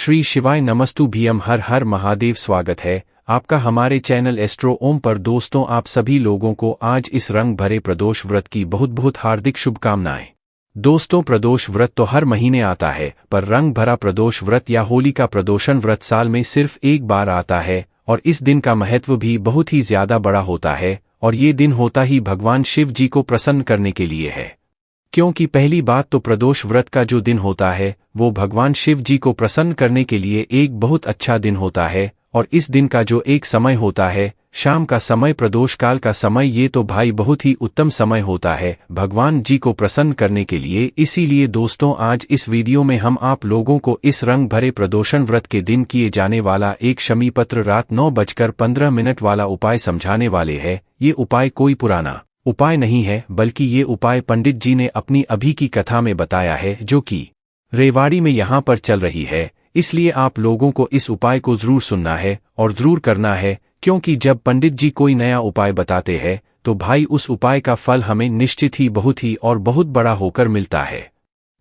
श्री शिवाय नमस्तु भीम हर हर महादेव। स्वागत है आपका हमारे चैनल एस्ट्रो ओम पर। दोस्तों, आप सभी लोगों को आज इस रंग भरे प्रदोष व्रत की बहुत बहुत हार्दिक शुभकामनाएं। दोस्तों, प्रदोष व्रत तो हर महीने आता है, पर रंग भरा प्रदोष व्रत या होली का प्रदोषण व्रत साल में सिर्फ एक बार आता है और इस दिन का महत्व भी बहुत ही ज्यादा बड़ा होता है। और ये दिन होता ही भगवान शिव जी को प्रसन्न करने के लिए है, क्योंकि पहली बात तो प्रदोष व्रत का जो दिन होता है वो भगवान शिव जी को प्रसन्न करने के लिए एक बहुत अच्छा दिन होता है। और इस दिन का जो एक समय होता है, शाम का समय, प्रदोष काल का समय, ये तो भाई बहुत ही उत्तम समय होता है भगवान जी को प्रसन्न करने के लिए। इसीलिए दोस्तों, आज इस वीडियो में हम आप लोगों को इस रंग भरे प्रदोषण व्रत के दिन किए जाने वाला एक शमी पत्र रात 9:15 वाला उपाय समझाने वाले हैं। ये उपाय कोई पुराना उपाय नहीं है, बल्कि ये उपाय पंडित जी ने अपनी अभी की कथा में बताया है, जो कि रेवाड़ी में यहाँ पर चल रही है। इसलिए आप लोगों को इस उपाय को जरूर सुनना है और जरूर करना है, क्योंकि जब पंडित जी कोई नया उपाय बताते हैं तो भाई उस उपाय का फल हमें निश्चित ही बहुत बड़ा होकर मिलता है।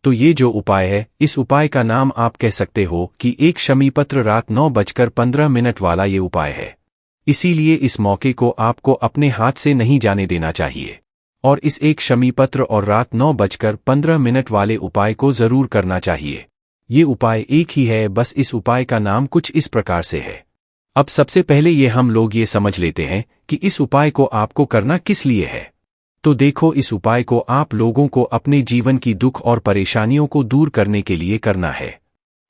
तो ये जो उपाय है, इस उपाय का नाम आप कह सकते हो कि एक शमी पत्र रात 9:15 वाला ये उपाय है। इसीलिए इस मौके को आपको अपने हाथ से नहीं जाने देना चाहिए और इस एक शमी पत्र और रात 9:15 वाले उपाय को जरूर करना चाहिए। ये उपाय एक ही है, बस इस उपाय का नाम कुछ इस प्रकार से है। अब सबसे पहले ये हम लोग ये समझ लेते हैं कि इस उपाय को आपको करना किस लिए है। तो देखो, इस उपाय को आप लोगों को अपने जीवन की दुख और परेशानियों को दूर करने के लिए करना है।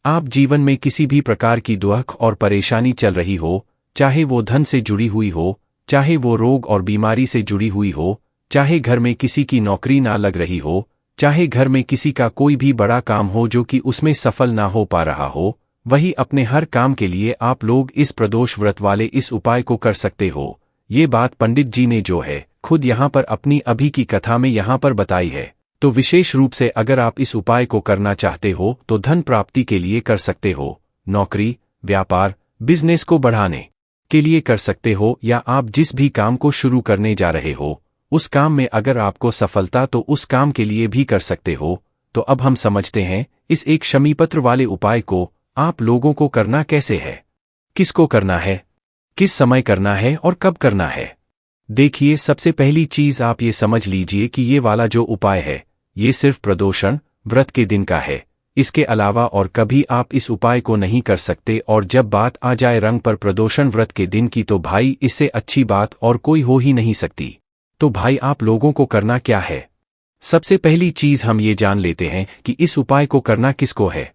आप जीवन में किसी भी प्रकार की दुख और परेशानी चल रही हो, चाहे वो धन से जुड़ी हुई हो, चाहे वो रोग और बीमारी से जुड़ी हुई हो, चाहे घर में किसी की नौकरी ना लग रही हो, चाहे घर में किसी का कोई भी बड़ा काम हो जो कि उसमें सफल ना हो पा रहा हो, वही अपने हर काम के लिए आप लोग इस प्रदोष व्रत वाले इस उपाय को कर सकते हो। ये बात पंडित जी ने जो है खुद यहाँ पर अपनी अभी की कथा में यहाँ पर बताई है। तो विशेष रूप से अगर आप इस उपाय को करना चाहते हो तो धन प्राप्ति के लिए कर सकते हो, नौकरी, व्यापार, बिजनेस को बढ़ाने के लिए कर सकते हो, या आप जिस भी काम को शुरू करने जा रहे हो उस काम में अगर आपको सफलता तो उस काम के लिए भी कर सकते हो। तो अब हम समझते हैं इस एक शमी पत्र वाले उपाय को आप लोगों को करना कैसे है, किसको करना है, किस समय करना है और कब करना है। देखिए, सबसे पहली चीज आप ये समझ लीजिए कि ये वाला जो उपाय है ये सिर्फ प्रदोषण व्रत के दिन का है। इसके अलावा और कभी आप इस उपाय को नहीं कर सकते। और जब बात आ जाए रंग पर प्रदोषण व्रत के दिन की, तो भाई इससे अच्छी बात और कोई हो ही नहीं सकती। तो भाई आप लोगों को करना क्या है? सबसे पहली चीज हम ये जान लेते हैं कि इस उपाय को करना किसको है।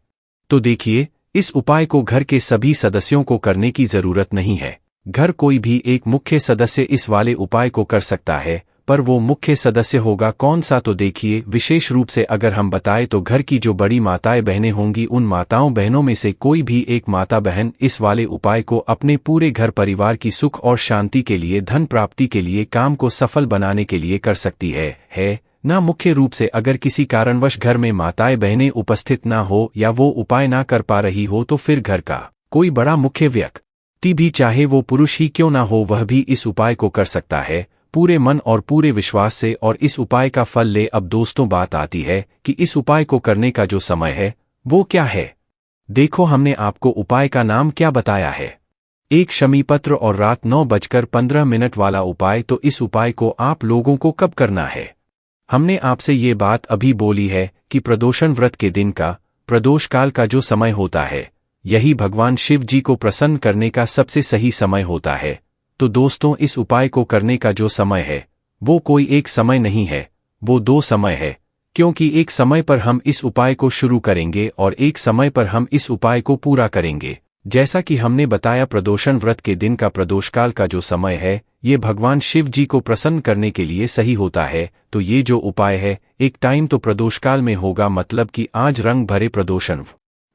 तो देखिए, इस उपाय को घर के सभी सदस्यों को करने की जरूरत नहीं है। घर कोई भी एक मुख्य सदस्य इस वाले उपाय को कर सकता है, पर वो मुख्य सदस्य होगा कौन सा? तो देखिए, विशेष रूप से अगर हम बताएं तो घर की जो बड़ी माताएं बहनें होंगी, उन माताओं बहनों में से कोई भी एक माता बहन इस वाले उपाय को अपने पूरे घर परिवार की सुख और शांति के लिए, धन प्राप्ति के लिए, काम को सफल बनाने के लिए कर सकती है ना। मुख्य रूप से अगर किसी कारणवश घर में माताएं बहनें उपस्थित ना हो या वो उपाय ना कर पा रही हो, तो फिर घर का कोई बड़ा मुख्य व्यक्ति भी, चाहे वो पुरुष ही क्यों ना हो, वह भी इस उपाय को कर सकता है पूरे मन और पूरे विश्वास से, और इस उपाय का फल ले। अब दोस्तों, बात आती है कि इस उपाय को करने का जो समय है वो क्या है। देखो, हमने आपको उपाय का नाम क्या बताया है, एक शमी पत्र और रात 9:15 वाला उपाय। तो इस उपाय को आप लोगों को कब करना है? हमने आपसे ये बात अभी बोली है कि प्रदोषण व्रत के दिन का, प्रदोष काल का जो समय होता है, यही भगवान शिव जी को प्रसन्न करने का सबसे सही समय होता है। तो दोस्तों, इस उपाय को करने का जो समय है वो कोई एक समय नहीं है, वो दो समय है। क्योंकि एक समय पर हम इस उपाय को शुरू करेंगे और एक समय पर हम इस उपाय को पूरा करेंगे। जैसा कि हमने बताया, प्रदोषण व्रत के दिन का प्रदोष काल का जो समय है ये भगवान शिव जी को प्रसन्न करने के लिए सही होता है। तो ये जो उपाय है, एक टाइम तो प्रदोष काल में होगा, मतलब कि आज रंग भरे प्रदोषण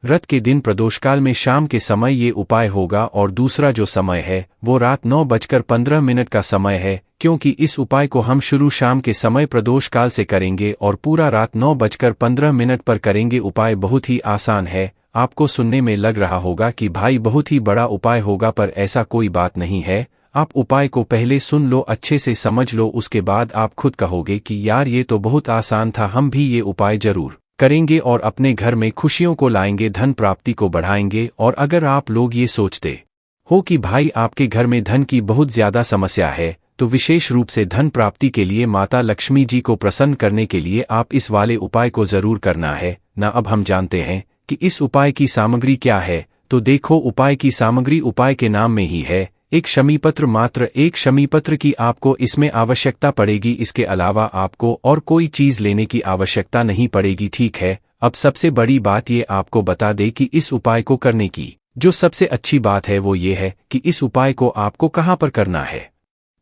व्रत के दिन प्रदोष काल में शाम के समय ये उपाय होगा, और दूसरा जो समय है वो रात 9:15 का समय है। क्योंकि इस उपाय को हम शुरू शाम के समय प्रदोष काल से करेंगे और पूरा रात 9:15 पर करेंगे। उपाय बहुत ही आसान है। आपको सुनने में लग रहा होगा कि भाई बहुत ही बड़ा उपाय होगा, पर ऐसा कोई बात नहीं है। आप उपाय को पहले सुन लो, अच्छे से समझ लो, उसके बाद आप खुद कहोगे कि यार ये तो बहुत आसान था, हम भी ये उपाय जरूर करेंगे और अपने घर में खुशियों को लाएंगे, धन प्राप्ति को बढ़ाएंगे। और अगर आप लोग ये सोचते हो कि भाई आपके घर में धन की बहुत ज्यादा समस्या है, तो विशेष रूप से धन प्राप्ति के लिए माता लक्ष्मी जी को प्रसन्न करने के लिए आप इस वाले उपाय को जरूर करना है ना। अब हम जानते हैं कि इस उपाय की सामग्री क्या है। तो देखो, उपाय की सामग्री उपाय के नाम में ही है, एक शमीपत्र। मात्र एक शमीपत्र की आपको इसमें आवश्यकता पड़ेगी। इसके अलावा आपको और कोई चीज लेने की आवश्यकता नहीं पड़ेगी, ठीक है। अब सबसे बड़ी बात ये आपको बता दे कि इस उपाय को करने की जो सबसे अच्छी बात है वो ये है कि इस उपाय को आपको कहाँ पर करना है।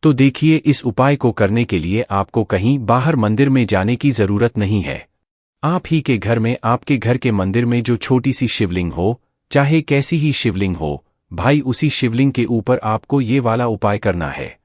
तो देखिए, इस उपाय को करने के लिए आपको कहीं बाहर मंदिर में जाने की जरूरत नहीं है। आप ही के घर में, आपके घर के मंदिर में जो छोटी सी शिवलिंग हो, चाहे कैसी ही शिवलिंग हो भाई, उसी शिवलिंग के ऊपर आपको ये वाला उपाय करना है।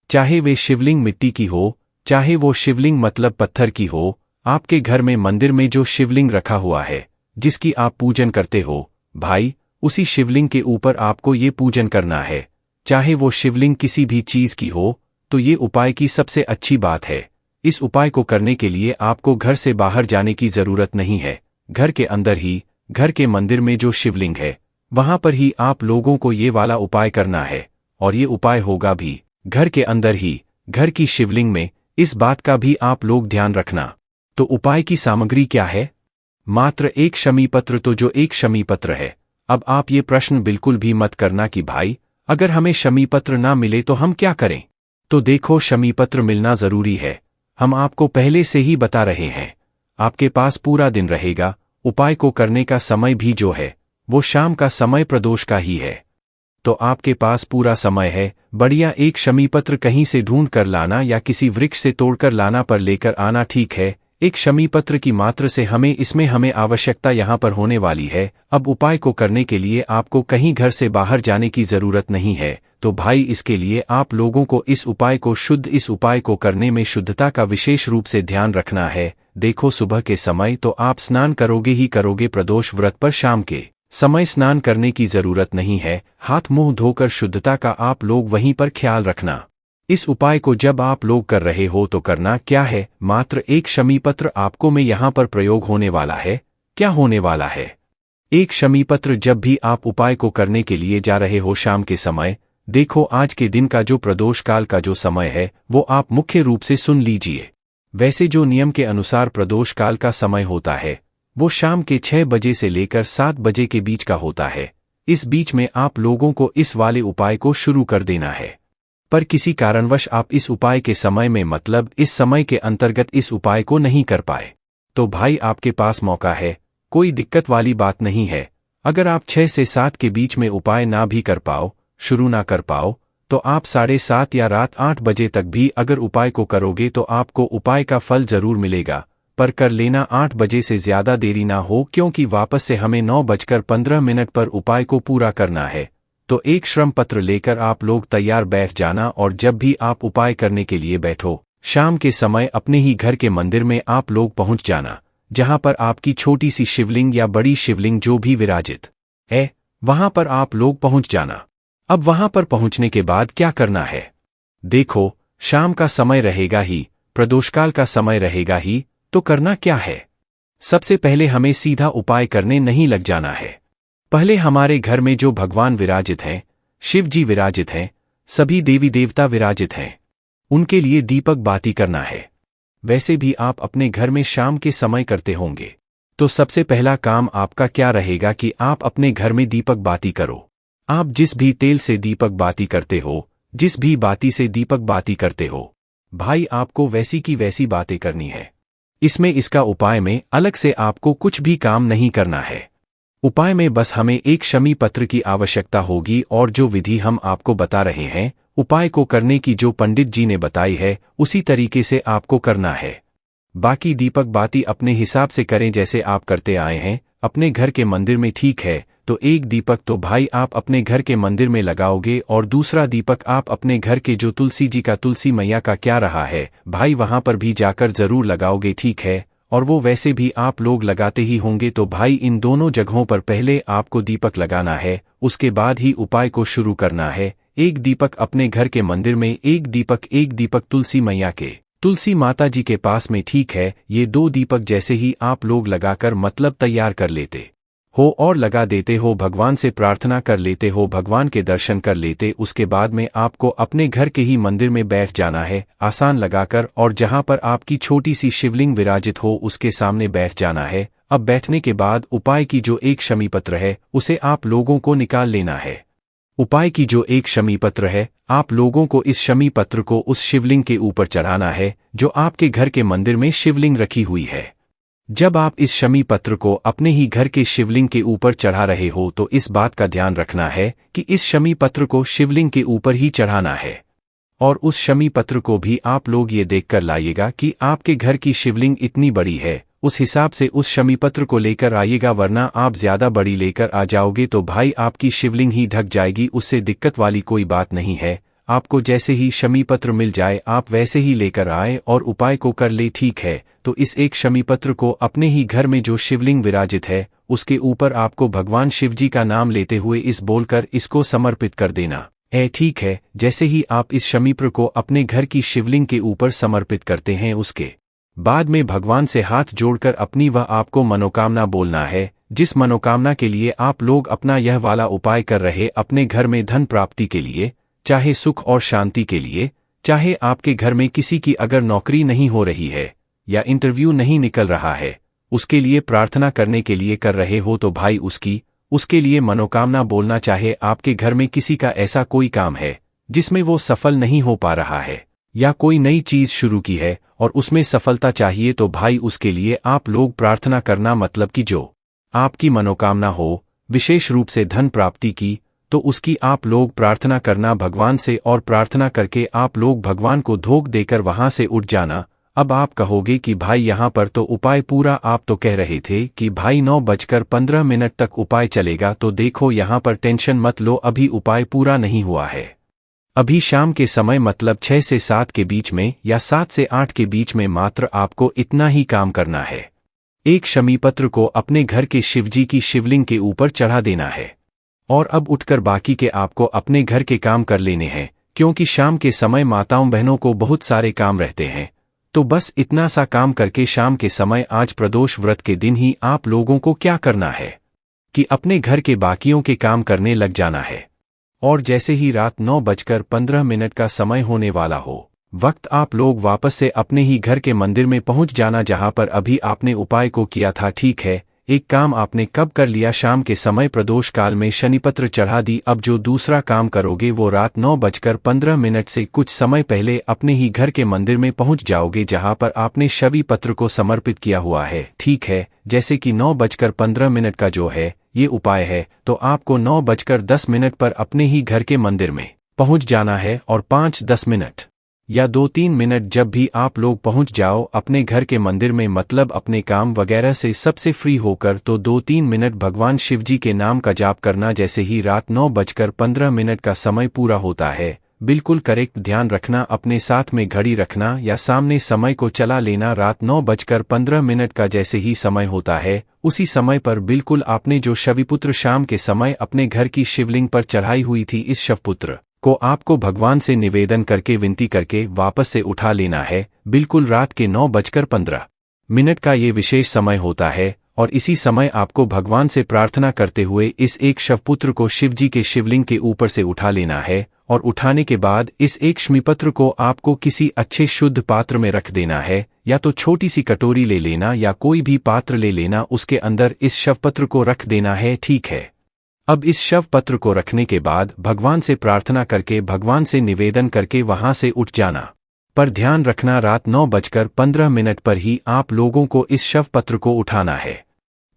चाहे वे शिवलिंग मिट्टी की हो, चाहे वो शिवलिंग मतलब पत्थर की हो, आपके घर में मंदिर में जो शिवलिंग रखा हुआ है जिसकी आप पूजन करते हो भाई, उसी शिवलिंग के ऊपर आपको ये पूजन करना है। चाहे वो शिवलिंग किसी भी चीज की हो, तो ये उपाय की सबसे अच्छी बात है। इस उपाय को करने के लिए आपको घर से बाहर जाने की जरूरत नहीं है। घर के अंदर ही, घर के मंदिर में जो शिवलिंग है वहां पर ही आप लोगों को ये वाला उपाय करना है। और ये उपाय होगा भी घर के अंदर ही, घर की शिवलिंग में। इस बात का भी आप लोग ध्यान रखना। तो उपाय की सामग्री क्या है? मात्र एक शमीपत्र। तो जो एक शमीपत्र है, अब आप ये प्रश्न बिल्कुल भी मत करना कि भाई अगर हमें शमीपत्र ना मिले तो हम क्या करें। तो देखो, शमीपत्र मिलना जरूरी है। हम आपको पहले से ही बता रहे हैं, आपके पास पूरा दिन रहेगा। उपाय को करने का समय भी जो है वो शाम का समय प्रदोष का ही है। तो आपके पास पूरा समय है। बढ़िया एक शमीपत्र कहीं से ढूंढ कर लाना या किसी वृक्ष से तोड़कर लाना, पर लेकर आना, ठीक है। एक शमीपत्र की मात्र से हमें आवश्यकता यहाँ पर होने वाली है। अब उपाय को करने के लिए आपको कहीं घर से बाहर जाने की जरूरत नहीं है। तो भाई, इसके लिए आप लोगों को इस उपाय को करने में शुद्धता का विशेष रूप से ध्यान रखना है। देखो, सुबह के समय तो आप स्नान करोगे ही करोगे प्रदोष व्रत पर। शाम के समय स्नान करने की जरूरत नहीं है। हाथ मुंह धोकर शुद्धता का आप लोग वहीं पर ख्याल रखना। इस उपाय को जब आप लोग कर रहे हो तो करना क्या है, मात्र एक शमीपत्र आपको में यहाँ पर प्रयोग होने वाला है। क्या होने वाला है? एक शमीपत्र। जब भी आप उपाय को करने के लिए जा रहे हो शाम के समय, देखो आज के दिन का जो प्रदोष काल का जो समय है वो आप मुख्य रूप से सुन लीजिए। वैसे जो नियम के अनुसार प्रदोष काल का समय होता है वो शाम के 6 बजे से लेकर 7 बजे के बीच का होता है। इस बीच में आप लोगों को इस वाले उपाय को शुरू कर देना है। पर किसी कारणवश आप इस उपाय के समय में, मतलब इस समय के अंतर्गत इस उपाय को नहीं कर पाए, तो भाई आपके पास मौका है, कोई दिक्कत वाली बात नहीं है। अगर आप 6 से 7 के बीच में उपाय ना भी कर पाओ, शुरू ना कर पाओ, तो आप 7:30 या रात 8 बजे तक भी अगर उपाय को करोगे तो आपको उपाय का फल जरूर मिलेगा। पर कर लेना 8 बजे से ज्यादा देरी ना हो, क्योंकि वापस से हमें 9:15 पर उपाय को पूरा करना है। तो एक श्रम पत्र लेकर आप लोग तैयार बैठ जाना। और जब भी आप उपाय करने के लिए बैठो, शाम के समय अपने ही घर के मंदिर में आप लोग पहुंच जाना, जहां पर आपकी छोटी सी शिवलिंग या बड़ी शिवलिंग जो भी विराजित है, वहां पर आप लोग पहुंच जाना। अब वहां पर पहुंचने के बाद क्या करना है? देखो, शाम का समय रहेगा ही, प्रदोषकाल का समय रहेगा ही, तो करना क्या है? सबसे पहले हमें सीधा उपाय करने नहीं लग जाना है। पहले हमारे घर में जो भगवान विराजित हैं, शिव जी विराजित हैं, सभी देवी देवता विराजित हैं, उनके लिए दीपक बाती करना है। वैसे भी आप अपने घर में शाम के समय करते होंगे, तो सबसे पहला काम आपका क्या रहेगा कि आप अपने घर में दीपक बाती करो। आप जिस भी तेल से दीपक बाती करते हो, जिस भी बाती से दीपक बाती करते हो, भाई आपको वैसी की वैसी बातें करनी है। इसमें इसका उपाय में अलग से आपको कुछ भी काम नहीं करना है। उपाय में बस हमें एक शमी पत्र की आवश्यकता होगी, और जो विधि हम आपको बता रहे हैं उपाय को करने की, जो पंडित जी ने बताई है, उसी तरीके से आपको करना है। बाकी दीपक बाती अपने हिसाब से करें जैसे आप करते आए हैं अपने घर के मंदिर में, ठीक है। तो एक दीपक तो भाई आप अपने घर के मंदिर में लगाओगे, और दूसरा दीपक आप अपने घर के जो तुलसी जी का, तुलसी मैया का क्या रहा है भाई, वहां पर भी जाकर जरूर लगाओगे, ठीक है। और वो वैसे भी आप लोग लगाते ही होंगे। तो भाई इन दोनों जगहों पर पहले आपको दीपक लगाना है, उसके बाद ही उपाय को शुरू करना है। एक दीपक अपने घर के मंदिर में, एक दीपक तुलसी मैया के तुलसी माता जी के पास में, ठीक है। ये 2 दीपक जैसे ही आप लोग लगाकर मतलब तैयार कर लेते हो और लगा देते हो, भगवान से प्रार्थना कर लेते हो, भगवान के दर्शन कर लेते। उसके बाद में आपको अपने घर के ही मंदिर में बैठ जाना है आसान लगाकर, और जहां पर आपकी छोटी सी शिवलिंग विराजित हो उसके सामने बैठ जाना है। अब बैठने के बाद उपाय की जो एक शमी पत्र है उसे आप लोगों को निकाल लेना है। उपाय की जो एक शमी पत्र है, आप लोगों को इस शमी पत्र को उस शिवलिंग के ऊपर चढ़ाना है जो आपके घर के मंदिर में शिवलिंग रखी हुई है। जब आप इस शमी पत्र को अपने ही घर के शिवलिंग के ऊपर चढ़ा रहे हो तो इस बात का ध्यान रखना है कि इस शमी पत्र को शिवलिंग के ऊपर ही चढ़ाना है। और उस शमी पत्र को भी आप लोग ये देखकर लाइएगा कि आपके घर की शिवलिंग इतनी बड़ी है, उस हिसाब से उस शमी पत्र को लेकर आइएगा, वरना आप ज्यादा बड़ी लेकर आ जाओगे तो भाई आपकी शिवलिंग ही ढक जाएगी। उससे दिक्कत वाली कोई बात नहीं है। आपको जैसे ही शमी पत्र मिल जाए आप वैसे ही लेकर आए और उपाय को कर ले, ठीक है। तो इस एक शमी पत्र को अपने ही घर में जो शिवलिंग विराजित है उसके ऊपर आपको भगवान शिवजी का नाम लेते हुए इस बोलकर इसको समर्पित कर देना है, ठीक है। जैसे ही आप इस शमी पत्र को अपने घर की शिवलिंग के ऊपर समर्पित करते हैं उसके बाद में भगवान से हाथ जोड़कर अपनी वह आपको मनोकामना बोलना है, जिस मनोकामना के लिए आप लोग अपना यह वाला उपाय कर रहे, अपने घर में धन प्राप्ति के लिए, चाहे सुख और शांति के लिए, चाहे आपके घर में किसी की अगर नौकरी नहीं हो रही है या इंटरव्यू नहीं निकल रहा है, उसके लिए प्रार्थना करने के लिए कर रहे हो तो भाई उसके लिए मनोकामना बोलना। चाहे आपके घर में किसी का ऐसा कोई काम है जिसमें वो सफल नहीं हो पा रहा है, या कोई नई चीज शुरू की है और उसमें सफलता चाहिए, तो भाई उसके लिए आप लोग प्रार्थना करना, मतलब कि जो आपकी मनोकामना हो, विशेष रूप से धन प्राप्ति की, तो उसकी आप लोग प्रार्थना करना भगवान से, और प्रार्थना करके आप लोग भगवान को धोख देकर वहां से उठ जाना। अब आप कहोगे कि भाई यहाँ पर तो उपाय पूरा, आप तो कह रहे थे कि भाई 9:15 तक उपाय चलेगा, तो देखो यहाँ पर टेंशन मत लो, अभी उपाय पूरा नहीं हुआ है। अभी शाम के समय मतलब 6 से 7 के बीच में या 7 से 8 के बीच में मात्र आपको इतना ही काम करना है। एक शमी पत्र को अपने घर के शिवजी की शिवलिंग के ऊपर चढ़ा देना है और अब उठकर बाकी के आपको अपने घर के काम कर लेने हैं, क्योंकि शाम के समय माताओं बहनों को बहुत सारे काम रहते हैं। तो बस इतना सा काम करके शाम के समय आज प्रदोष व्रत के दिन ही आप लोगों को क्या करना है कि अपने घर के बाकियों के काम करने लग जाना है। और जैसे ही रात 9:15 का समय होने वाला हो, वक्त आप लोग वापस से अपने ही घर के मंदिर में पहुंच जाना जहां पर अभी आपने उपाय को किया था, ठीक है। एक काम आपने कब कर लिया, शाम के समय प्रदोष काल में शनिपत्र चढ़ा दी। अब जो दूसरा काम करोगे वो रात 9:15 से कुछ समय पहले अपने ही घर के मंदिर में पहुंच जाओगे जहां पर आपने शमी पत्र को समर्पित किया हुआ है, ठीक है। जैसे कि 9:15 का जो है ये उपाय है, तो आपको 9:10 पर अपने ही घर के मंदिर में पहुंच जाना है, और 5-10 मिनट या 2-3 मिनट जब भी आप लोग पहुंच जाओ अपने घर के मंदिर में, मतलब अपने काम वगैरह से सबसे फ्री होकर, तो 2-3 मिनट भगवान शिवजी के नाम का जाप करना। जैसे ही रात 9:15 का समय पूरा होता है, बिल्कुल करेक्ट ध्यान रखना, अपने साथ में घड़ी रखना या सामने समय को चला लेना। रात 9:15 का जैसे ही समय होता है, उसी समय पर बिल्कुल आपने जो शविपुत्र शाम के समय अपने घर की शिवलिंग पर चढ़ाई हुई थी, इस शवपुत्र को आपको भगवान से निवेदन करके विनती करके वापस से उठा लेना है। बिल्कुल रात के 9:15 का ये विशेष समय होता है, और इसी समय आपको भगवान से प्रार्थना करते हुए इस एक शवपुत्र को शिवजी के शिवलिंग के ऊपर से उठा लेना है। और उठाने के बाद इस एक शमीपत्र को आपको किसी अच्छे शुद्ध पात्र में रख देना है, या तो छोटी सी कटोरी ले लेना या कोई भी पात्र ले लेना, उसके अंदर इस शवपत्र को रख देना है, ठीक है। अब इस शव पत्र को रखने के बाद भगवान से प्रार्थना करके, भगवान से निवेदन करके वहां से उठ जाना। पर ध्यान रखना रात 9:15 पर ही आप लोगों को इस शव पत्र को उठाना है।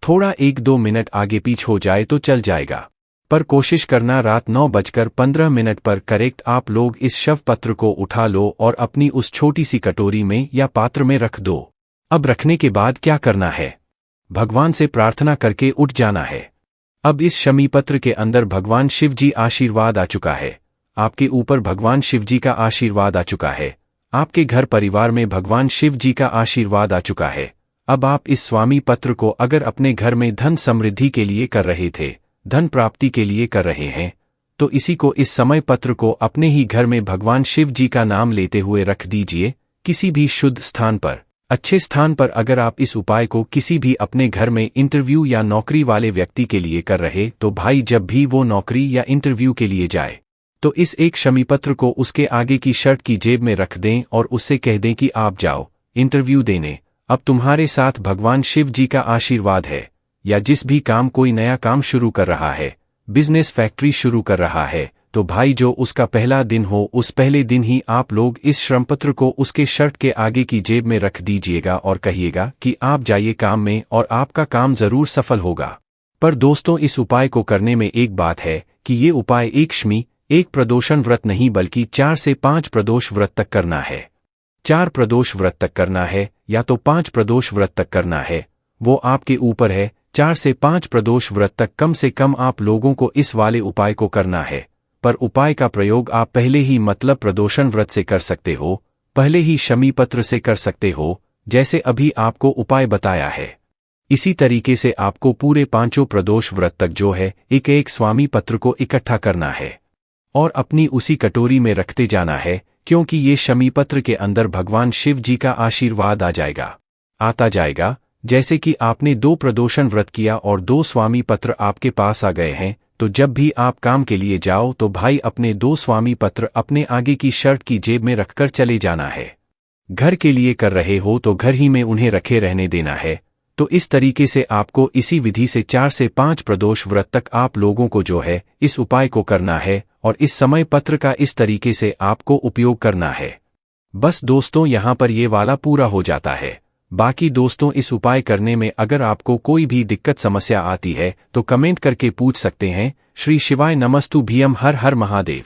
थोड़ा 1-2 मिनट आगे पीछ हो जाए तो चल जाएगा, पर कोशिश करना रात 9:15 पर करेक्ट आप लोग इस शव पत्र को उठा लो और अपनी उस छोटी सी कटोरी में या पात्र में रख दो। अब रखने के बाद क्या करना है, भगवान से प्रार्थना करके उठ जाना है। अब इस शमी पत्र के अंदर भगवान शिव जी आशीर्वाद आ चुका है, आपके ऊपर भगवान शिव जी का आशीर्वाद आ चुका है, आपके घर परिवार में भगवान शिव जी का आशीर्वाद आ चुका है। अब आप इस स्वामी पत्र को अगर अपने घर में धन समृद्धि के लिए कर रहे थे, धन प्राप्ति के लिए कर रहे हैं, तो इसी को इस समय पत्र को अपने ही घर में भगवान शिव जी का नाम लेते हुए रख दीजिए, किसी भी शुद्ध स्थान पर, अच्छे स्थान पर अगर आप इस उपाय को किसी भी अपने घर में इंटरव्यू या नौकरी वाले व्यक्ति के लिए कर रहे तो भाई जब भी वो नौकरी या इंटरव्यू के लिए जाए तो इस एक शमी पत्र को उसके आगे की शर्ट की जेब में रख दें और उससे कह दें कि आप जाओ इंटरव्यू देने, अब तुम्हारे साथ भगवान शिव जी का आशीर्वाद है। या जिस भी काम कोई नया काम शुरू कर रहा है, बिजनेस फैक्ट्री शुरू कर रहा है, तो भाई जो उसका पहला दिन हो उस पहले दिन ही आप लोग इस श्रमपत्र को उसके शर्ट के आगे की जेब में रख दीजिएगा और कहिएगा कि आप जाइए काम में और आपका काम जरूर सफल होगा। पर दोस्तों इस उपाय को करने में एक बात है कि ये उपाय एक शमी, एक प्रदोषण व्रत नहीं बल्कि 4 से 5 प्रदोष व्रत तक करना है। 4 प्रदोष व्रत तक करना है या तो 5 प्रदोष व्रत तक करना है, वो आपके ऊपर है। 4 से 5 प्रदोष व्रत तक कम से कम आप लोगों को इस वाले उपाय को करना है। पर उपाय का प्रयोग आप पहले ही मतलब प्रदोषण व्रत से कर सकते हो, पहले ही शमी पत्र से कर सकते हो, जैसे अभी आपको उपाय बताया है। इसी तरीके से आपको पूरे 5 प्रदोष व्रत तक जो है एक एक स्वामी पत्र को इकट्ठा करना है और अपनी उसी कटोरी में रखते जाना है, क्योंकि ये शमी पत्र के अंदर भगवान शिव जी का आशीर्वाद आता जाएगा। जैसे कि आपने 2 प्रदोषण व्रत किया और 2 स्वामी पत्र आपके पास आ गए हैं, तो जब भी आप काम के लिए जाओ तो भाई अपने 2 स्वामी पत्र अपने आगे की शर्ट की जेब में रखकर चले जाना है। घर के लिए कर रहे हो तो घर ही में उन्हें रखे रहने देना है। तो इस तरीके से आपको इसी विधि से 4 से 5 प्रदोष व्रत तक आप लोगों को जो है इस उपाय को करना है और इस समय पत्र का इस तरीके से आपको उपयोग करना है। बस दोस्तों यहाँ पर ये वाला पूरा हो जाता है। बाकी दोस्तों इस उपाय करने में अगर आपको कोई भी दिक्कत समस्या आती है तो कमेंट करके पूछ सकते हैं। श्री शिवाय नमस्तुभ्यम, हर हर महादेव।